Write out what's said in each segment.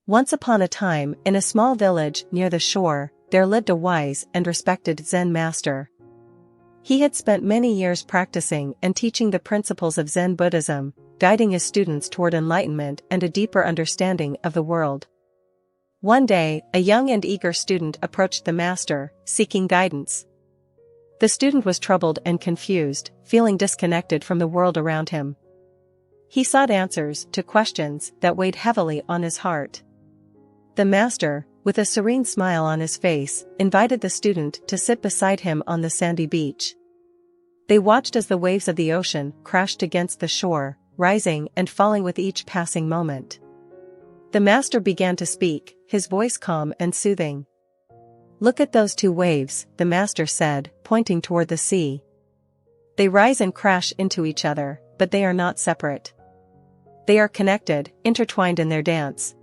Once upon a time, in a small village near the shore, there lived a wise and respected Zen master. He had spent many years practicing and teaching the principles of Zen Buddhism, guiding his students toward enlightenment and a deeper understanding of the world. One day, a young and eager student approached the master, seeking guidance. The student was troubled and confused, feeling disconnected from the world around him. He sought answers to questions that weighed heavily on his heart. The master, with a serene smile on his face, invited the student to sit beside him on the sandy beach. They watched as the waves of the ocean crashed against the shore, rising and falling with each passing moment. The master began to speak, his voice calm and soothing. "Look at those two waves," the master said, pointing toward the sea. "They rise and crash into each other, but they are not separate. They are connected, intertwined in their dance."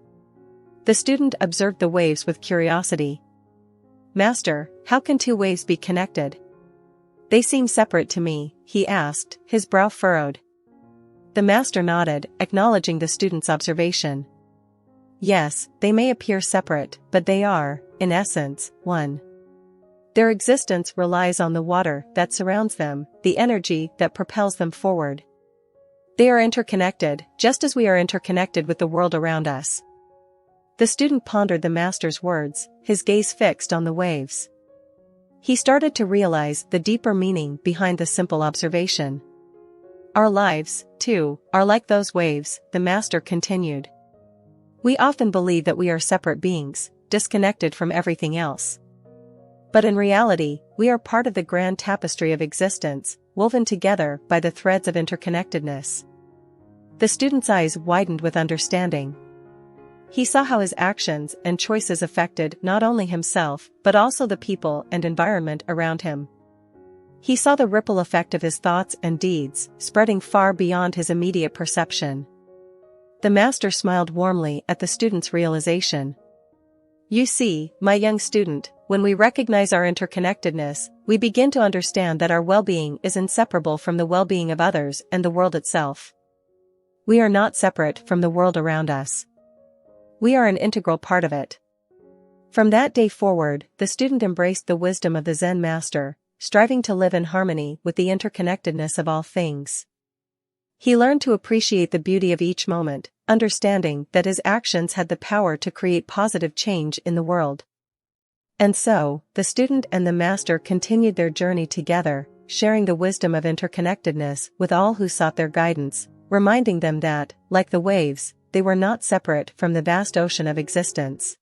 The student observed the waves with curiosity. "Master, how can two waves be connected? They seem separate to me," he asked, his brow furrowed. The master nodded, acknowledging the student's observation. "Yes, they may appear separate, but they are, in essence, one. Their existence relies on the water that surrounds them, the energy that propels them forward. They are interconnected, just as we are interconnected with the world around us." The student pondered the master's words, his gaze fixed on the waves. He started to realize the deeper meaning behind the simple observation. "Our lives, too, are like those waves," the master continued. "We often believe that we are separate beings, disconnected from everything else. But in reality, we are part of the grand tapestry of existence, woven together by the threads of interconnectedness." The student's eyes widened with understanding. He saw how his actions and choices affected not only himself but also the people and environment around him. He saw the ripple effect of his thoughts and deeds, spreading far beyond his immediate perception. The master smiled warmly at the student's realization. "You see, my young student, when we recognize our interconnectedness, we begin to understand that our well-being is inseparable from the well-being of others and the world itself. We are not separate from the world around us. We are an integral part of it." From that day forward, the student embraced the wisdom of the Zen master, striving to live in harmony with the interconnectedness of all things. He learned to appreciate the beauty of each moment, understanding that his actions had the power to create positive change in the world. And so, the student and the master continued their journey together, sharing the wisdom of interconnectedness with all who sought their guidance, reminding them that, like the waves, they were not separate from the vast ocean of existence.